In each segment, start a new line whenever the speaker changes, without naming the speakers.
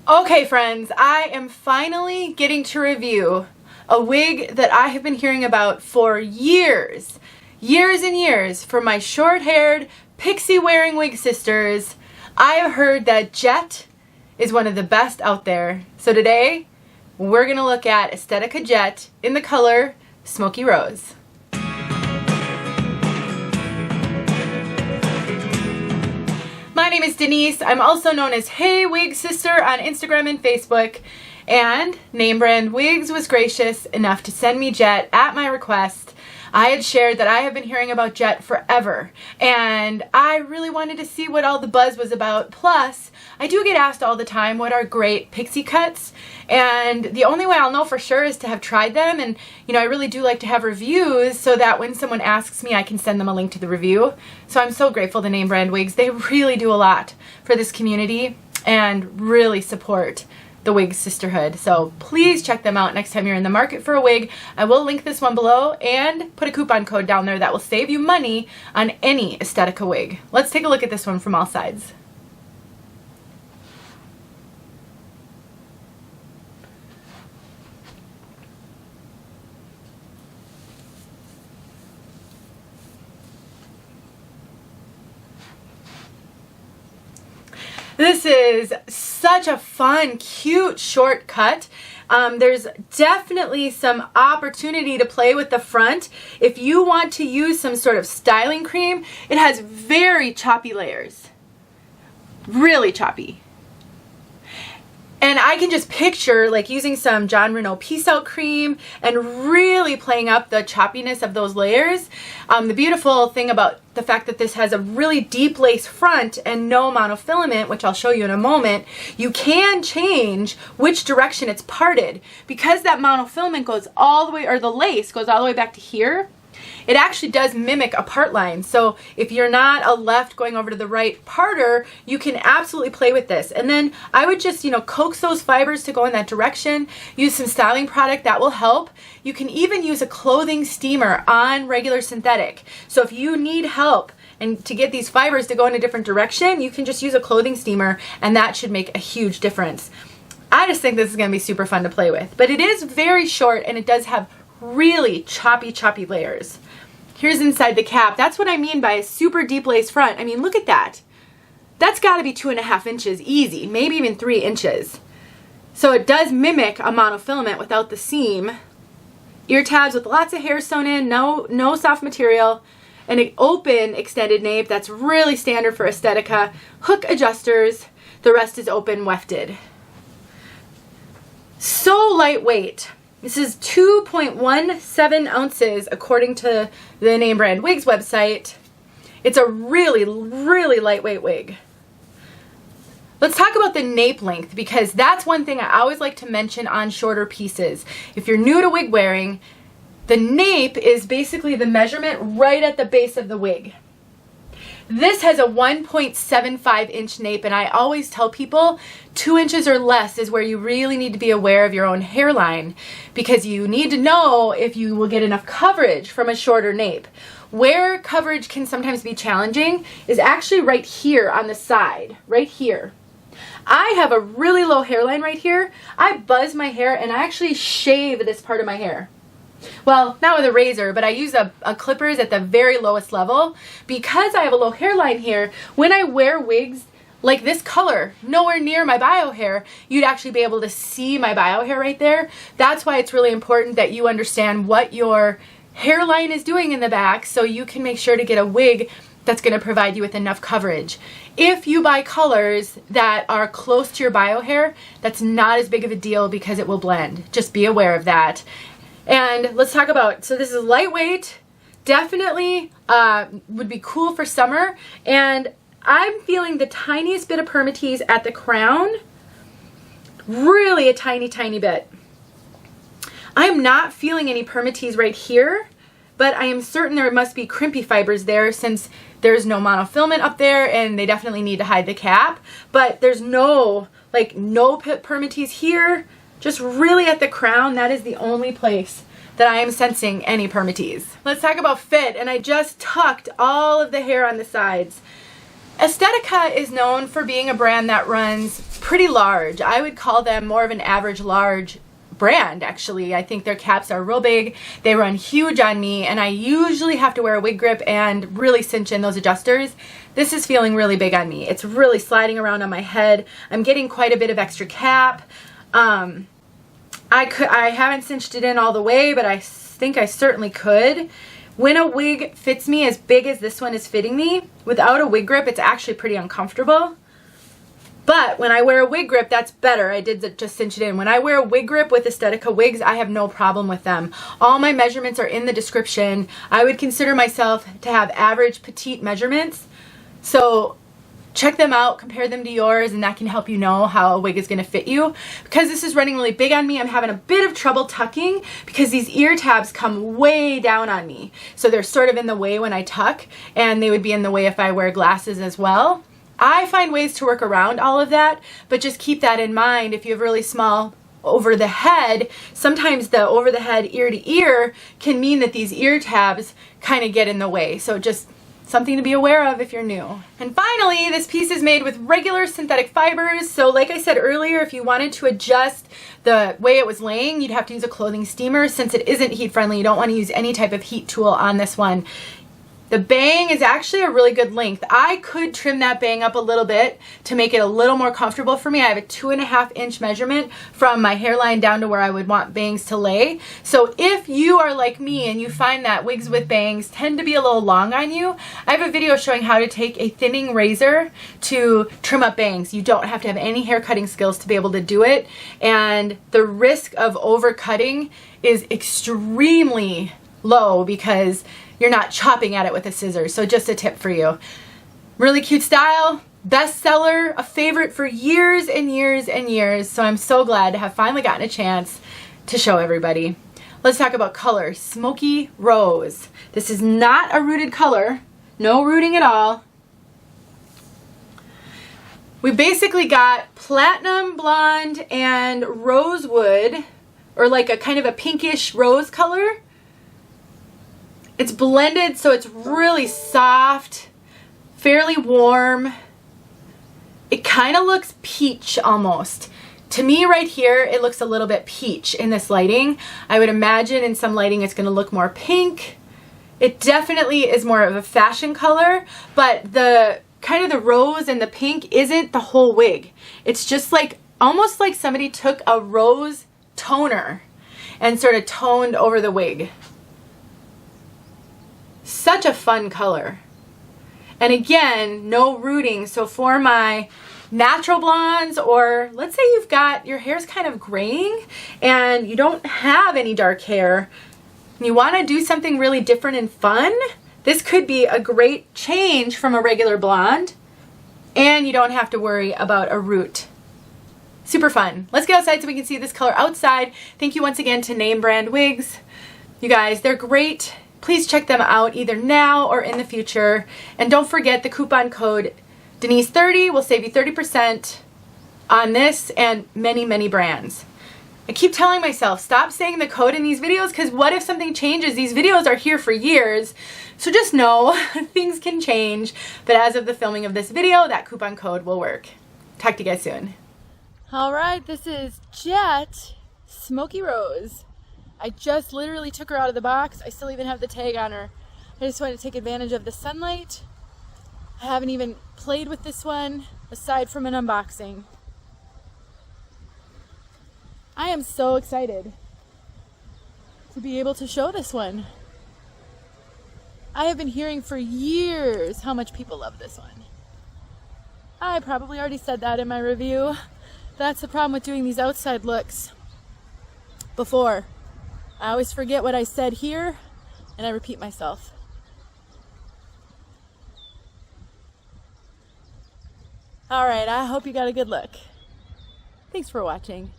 Okay friends, I am finally getting to review a wig that I have been hearing about for years and years from my short-haired, pixie-wearing wig sisters. I have heard that Jett is one of the best out there. So today, we're going to look at Estetica Jett in the color Smoky Rose. My name is Denise. I'm also known as Hey Wig Sister on Instagram and Facebook. And name brand Wigs was gracious enough to send me Jett at my request. I had shared that I have been hearing about Jett forever, and I really wanted to see what all the buzz was about. Plus, I do get asked all the time what are great pixie cuts, and the only way I'll know for sure is to have tried them. And I really do like to have reviews so that when someone asks me, I can send them a link to the review. So I'm so grateful to Name Brand Wigs. They really do a lot for this community and really support the wig sisterhood. So please check them out next time you're in the market for a wig. I will link this one below and put a coupon code down there that will save you money on any Estetica wig. Let's take a look at this one from all sides. This is such a fun, cute, short cut. There's definitely some opportunity to play with the front. If you want to use some sort of styling cream, it has very choppy layers. Really choppy. And I can just picture like using some 𝘠𝘦𝘢𝘆 Peace Out cream and really playing up the choppiness of those layers. The beautiful thing about the fact that this has a really deep lace front and no monofilament, which I'll show you in a moment, you can change which direction it's parted. Because that monofilament goes all the way, or the lace goes all the way back to here, it actually does mimic a part line. So if you're not a left going over to the right parter, you can absolutely play with this. And then I would just, coax those fibers to go in that direction. Use some styling product, that will help. You can even use a clothing steamer on regular synthetic. So if you need help and to get these fibers to go in a different direction, you can just use a clothing steamer and that should make a huge difference. I just think this is going to be super fun to play with. But it is very short and it does have really choppy layers. Here's inside the cap. That's what I mean by a super deep lace front. I mean, look at that. That's got to be 2.5 inches easy, maybe even 3 inches. So it does mimic a monofilament without the seam. Ear tabs with lots of hair sewn in, no soft material, and an open extended nape. That's really standard for Estetica. Hook adjusters. The rest is open wefted. So lightweight. This is 2.17 ounces according to the Name Brand Wigs website. It's a really lightweight wig. Let's talk about the nape length, because that's one thing I always like to mention on shorter pieces. If you're new to wig wearing, the nape is basically the measurement right at the base of the wig. This has a 1.75 inch nape, and I always tell people 2 inches or less is where you really need to be aware of your own hairline, because you need to know if you will get enough coverage from a shorter nape. Where coverage can sometimes be challenging is actually right here on the side, right here. I have a really low hairline right here. I buzz my hair and I actually shave this part of my hair. Well, not with a razor, but I use a clippers at the very lowest level. Because I have a low hairline here, when I wear wigs like this color, nowhere near my bio hair, you'd actually be able to see my bio hair right there. That's why it's really important that you understand what your hairline is doing in the back so you can make sure to get a wig that's going to provide you with enough coverage. If you buy colors that are close to your bio hair, that's not as big of a deal because it will blend. Just be aware of that. And let's talk about, so this is lightweight, definitely would be cool for summer. And I'm feeling the tiniest bit of Permatease at the crown, really a tiny bit. I'm not feeling any Permatease right here, but I am certain there must be crimpy fibers there since there's no monofilament up there and they definitely need to hide the cap. But there's no Permatease here. Just really at the crown, that is the only place that I am sensing any Permatease. Let's talk about fit, and I just tucked all of the hair on the sides. Estetica is known for being a brand that runs pretty large. I would call them more of an average large brand, actually. I think their caps are real big. They run huge on me, and I usually have to wear a wig grip and really cinch in those adjusters. This is feeling really big on me. It's really sliding around on my head. I'm getting quite a bit of extra cap. I haven't cinched it in all the way, but I think I certainly could. When a wig fits me as big as this one is fitting me, without a wig grip, it's actually pretty uncomfortable. But when I wear a wig grip, that's better. I did just cinch it in. When I wear a wig grip with Estetica wigs, I have no problem with them. All my measurements are in the description. I would consider myself to have average petite measurements. So check them out, compare them to yours, and that can help you know how a wig is going to fit you. Because this is running really big on me, I'm having a bit of trouble tucking because these ear tabs come way down on me. So they're sort of in the way when I tuck, and they would be in the way if I wear glasses as well. I find ways to work around all of that, but just keep that in mind. If you have really small over the head, sometimes the over the head ear to ear can mean that these ear tabs kind of get in the way. So just something to be aware of if you're new. And finally, this piece is made with regular synthetic fibers. So like I said earlier, if you wanted to adjust the way it was laying, you'd have to use a clothing steamer. Since it isn't heat friendly, you don't want to use any type of heat tool on this one. The bang is actually a really good length. I could trim that bang up a little bit to make it a little more comfortable for me. I have a 2.5 inch measurement from my hairline down to where I would want bangs to lay. So if you are like me and you find that wigs with bangs tend to be a little long on you, I have a video showing how to take a thinning razor to trim up bangs. You don't have to have any hair cutting skills to be able to do it. And the risk of overcutting is extremely low because you're not chopping at it with a scissors. So just a tip for you. Really cute style, bestseller, a favorite for years and years and years. So I'm so glad to have finally gotten a chance to show everybody. Let's talk about color. Smoky Rose. This is not a rooted color. No rooting at all. We basically got platinum blonde and rosewood, or like a kind of a pinkish rose color. It's blended, so it's really soft, fairly warm. It kind of looks peach almost. To me right here, it looks a little bit peach in this lighting. I would imagine in some lighting it's going to look more pink. It definitely is more of a fashion color, but the kind of the rose and the pink isn't the whole wig. It's just like, almost like somebody took a rose toner and sort of toned over the wig. Such a fun color. And again, no rooting. So for my natural blondes, or let's say you've got your hair's kind of graying and you don't have any dark hair and you want to do something really different and fun, this could be a great change from a regular blonde, and you don't have to worry about a root. Super fun. Let's get outside so we can see this color outside. Thank you once again to Name brand wigs. You guys, they're great. Please check them out either now or in the future. And don't forget the coupon code Denise30 will save you 30% on this and many, many brands. I keep telling myself, stop saying the code in these videos, because what if something changes? These videos are here for years. So just know things can change. But as of the filming of this video, that coupon code will work. Talk to you guys soon. All right, this is Jett, Smoky Rose. I just literally took her out of the box. I still even have the tag on her. I just wanted to take advantage of the sunlight. I haven't even played with this one aside from an unboxing. I am so excited to be able to show this one. I have been hearing for years how much people love this one. I probably already said that in my review. That's the problem with doing these outside looks before. I always forget what I said here, and I repeat myself. All right, I hope you got a good look. Thanks for watching.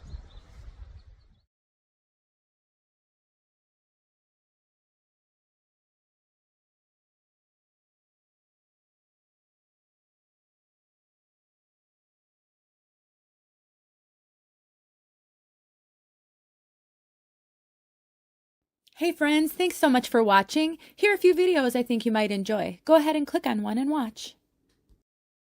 Hey friends, thanks so much for watching. Here are a few videos I think you might enjoy. Go ahead and click on one and watch.